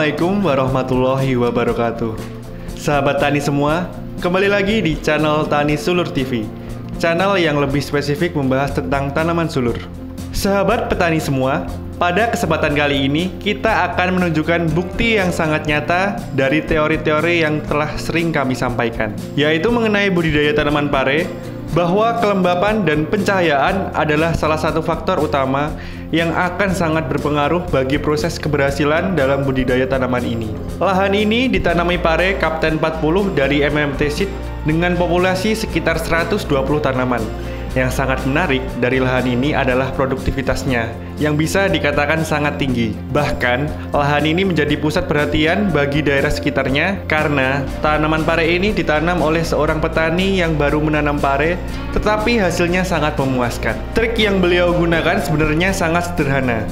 Assalamualaikum warahmatullahi wabarakatuh. Sahabat tani semua, kembali lagi di channel Tani Sulur TV, channel yang lebih spesifik membahas tentang tanaman sulur. Sahabat petani semua, pada kesempatan kali ini kita akan menunjukkan bukti yang sangat nyata dari teori-teori yang telah sering kami sampaikan, yaitu mengenai budidaya tanaman pare, bahwa kelembapan dan pencahayaan adalah salah satu faktor utama yang akan sangat berpengaruh bagi proses keberhasilan dalam budidaya tanaman ini. Lahan ini ditanami pare Kapten 40 dari MMT Seed dengan populasi sekitar 120 tanaman. Yang sangat menarik dari lahan ini adalah produktivitasnya, yang bisa dikatakan sangat tinggi. Bahkan, lahan ini menjadi pusat perhatian bagi daerah sekitarnya karena tanaman pare ini ditanam oleh seorang petani yang baru menanam pare, tetapi hasilnya sangat memuaskan. Trik yang beliau gunakan sebenarnya sangat sederhana.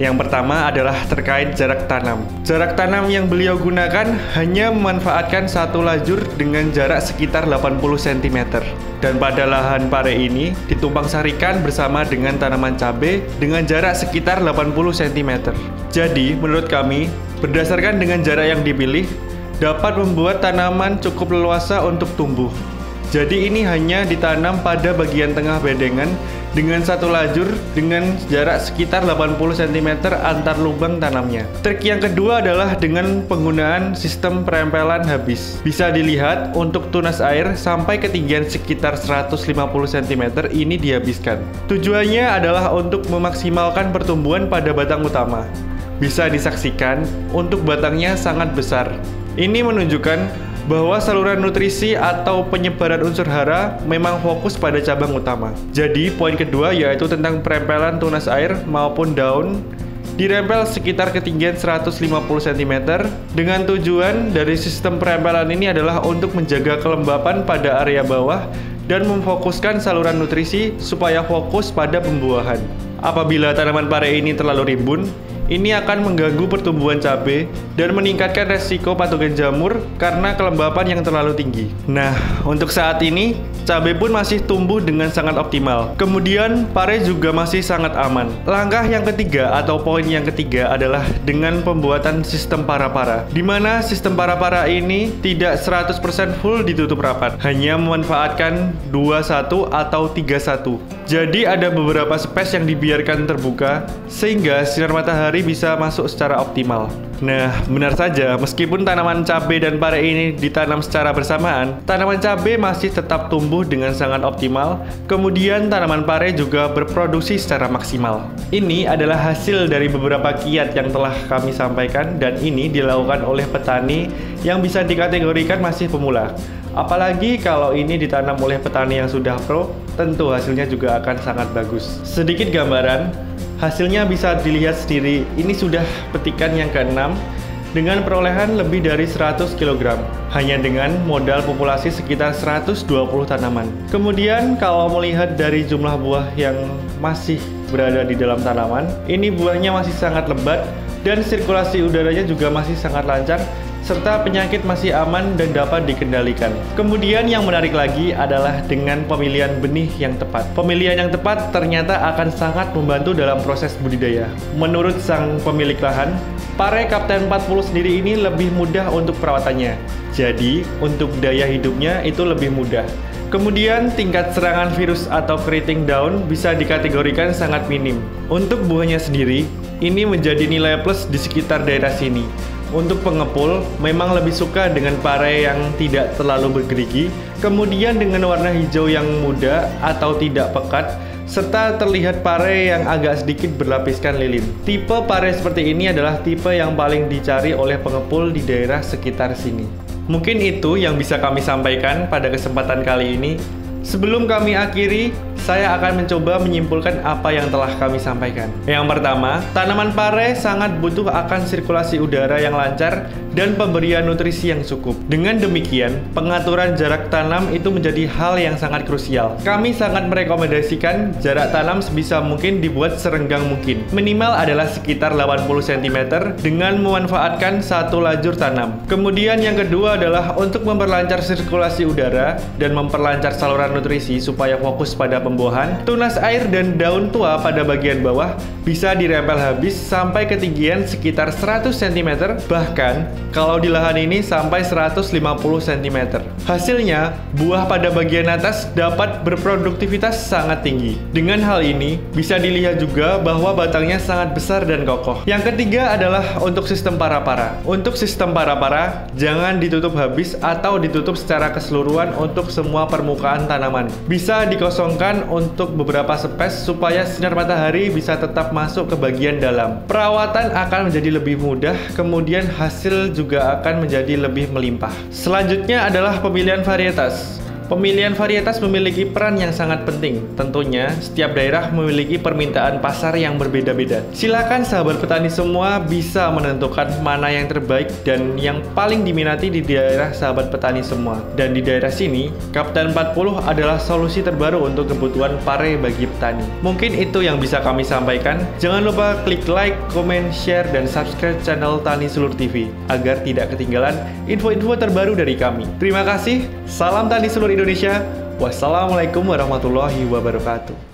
Yang pertama adalah terkait jarak tanam. Jarak tanam yang beliau gunakan hanya memanfaatkan satu lajur dengan jarak sekitar 80 cm. Dan pada lahan pare ini ditumpang sarikan bersama dengan tanaman cabai dengan jarak sekitar 80 cm. Jadi, menurut kami, berdasarkan dengan jarak yang dipilih, dapat membuat tanaman cukup leluasa untuk tumbuh. Jadi ini hanya ditanam pada bagian tengah bedengan dengan satu lajur dengan jarak sekitar 80 cm antar lubang tanamnya. Trik yang kedua adalah dengan penggunaan sistem perempelan habis. Bisa dilihat untuk tunas air sampai ketinggian sekitar 150 cm ini dihabiskan. Tujuannya adalah untuk memaksimalkan pertumbuhan pada batang utama. Bisa disaksikan untuk batangnya sangat besar. Ini menunjukkan bahwa saluran nutrisi atau penyebaran unsur hara memang fokus pada cabang utama. Jadi, poin kedua yaitu tentang perempelan tunas air maupun daun dirempel sekitar ketinggian 150 cm dengan tujuan dari sistem perempelan ini adalah untuk menjaga kelembapan pada area bawah dan memfokuskan saluran nutrisi supaya fokus pada pembuahan. Apabila tanaman pare ini terlalu rimbun, ini akan mengganggu pertumbuhan cabai dan meningkatkan resiko patogen jamur karena kelembapan yang terlalu tinggi. Nah, untuk saat ini, cabai pun masih tumbuh dengan sangat optimal. Kemudian, pare juga masih sangat aman. Langkah yang ketiga atau poin yang ketiga adalah dengan pembuatan sistem para-para, di mana sistem para-para ini tidak 100% full ditutup rapat, hanya memanfaatkan 21 atau 31. Jadi ada beberapa space yang dibiarkan terbuka sehingga sinar matahari bisa masuk secara optimal. Nah, benar saja, meskipun tanaman cabai dan pare ini ditanam secara bersamaan, tanaman cabai masih tetap tumbuh dengan sangat optimal, kemudian tanaman pare juga berproduksi secara maksimal. Ini adalah hasil dari beberapa kiat yang telah kami sampaikan dan ini dilakukan oleh petani yang bisa dikategorikan masih pemula. Apalagi kalau ini ditanam oleh petani yang sudah pro, tentu hasilnya juga akan sangat bagus. Sedikit gambaran, hasilnya bisa dilihat sendiri. Ini sudah petikan yang ke-6 dengan perolehan lebih dari 100 kg hanya dengan modal populasi sekitar 120 tanaman. Kemudian kalau melihat dari jumlah buah yang masih berada di dalam tanaman, ini buahnya masih sangat lebat dan sirkulasi udaranya juga masih sangat lancar, serta penyakit masih aman dan dapat dikendalikan. Kemudian yang menarik lagi adalah dengan pemilihan benih yang tepat. Pemilihan yang tepat ternyata akan sangat membantu dalam proses budidaya. Menurut sang pemilik lahan, pare Kapten 40 sendiri ini lebih mudah untuk perawatannya. Jadi, untuk daya hidupnya itu lebih mudah. Kemudian tingkat serangan virus atau keriting daun bisa dikategorikan sangat minim. Untuk buahnya sendiri, ini menjadi nilai plus di sekitar daerah sini. Untuk pengepul, memang lebih suka dengan pare yang tidak terlalu bergerigi, kemudian dengan warna hijau yang muda atau tidak pekat, serta terlihat pare yang agak sedikit berlapiskan lilin. Tipe pare seperti ini adalah tipe yang paling dicari oleh pengepul di daerah sekitar sini. Mungkin itu yang bisa kami sampaikan pada kesempatan kali ini. Sebelum kami akhiri, saya akan mencoba menyimpulkan apa yang telah kami sampaikan. Yang pertama, tanaman pare sangat butuh akan sirkulasi udara yang lancar dan pemberian nutrisi yang cukup. Dengan demikian, pengaturan jarak tanam itu menjadi hal yang sangat krusial. Kami sangat merekomendasikan jarak tanam sebisa mungkin dibuat serenggang mungkin. Minimal adalah sekitar 80 cm dengan memanfaatkan satu lajur tanam. Kemudian yang kedua adalah untuk memperlancar sirkulasi udara dan memperlancar saluran nutrisi supaya fokus pada pembuahan pembuahan, tunas air dan daun tua pada bagian bawah bisa dirempel habis sampai ketinggian sekitar 100 cm, bahkan kalau di lahan ini sampai 150 cm. Hasilnya, buah pada bagian atas dapat berproduktivitas sangat tinggi. Dengan hal ini, bisa dilihat juga bahwa batangnya sangat besar dan kokoh. Yang ketiga adalah untuk sistem para-para. Untuk sistem para-para, jangan ditutup habis atau ditutup secara keseluruhan untuk semua permukaan tanaman. Bisa dikosongkan untuk beberapa space supaya sinar matahari bisa tetap masuk ke bagian dalam. Perawatan akan menjadi lebih mudah, kemudian hasil juga akan menjadi lebih melimpah. Selanjutnya adalah pemilihan varietas. Pemilihan varietas memiliki peran yang sangat penting. Tentunya, setiap daerah memiliki permintaan pasar yang berbeda-beda. Silakan sahabat petani semua bisa menentukan mana yang terbaik dan yang paling diminati di daerah sahabat petani semua. Dan di daerah sini, Kapten 40 adalah solusi terbaru untuk kebutuhan pare bagi petani. Mungkin itu yang bisa kami sampaikan. Jangan lupa klik like, comment, share, dan subscribe channel Tani Sulur TV agar tidak ketinggalan info-info terbaru dari kami. Terima kasih. Salam Tani Sulur Indonesia. Wassalamualaikum warahmatullahi wabarakatuh.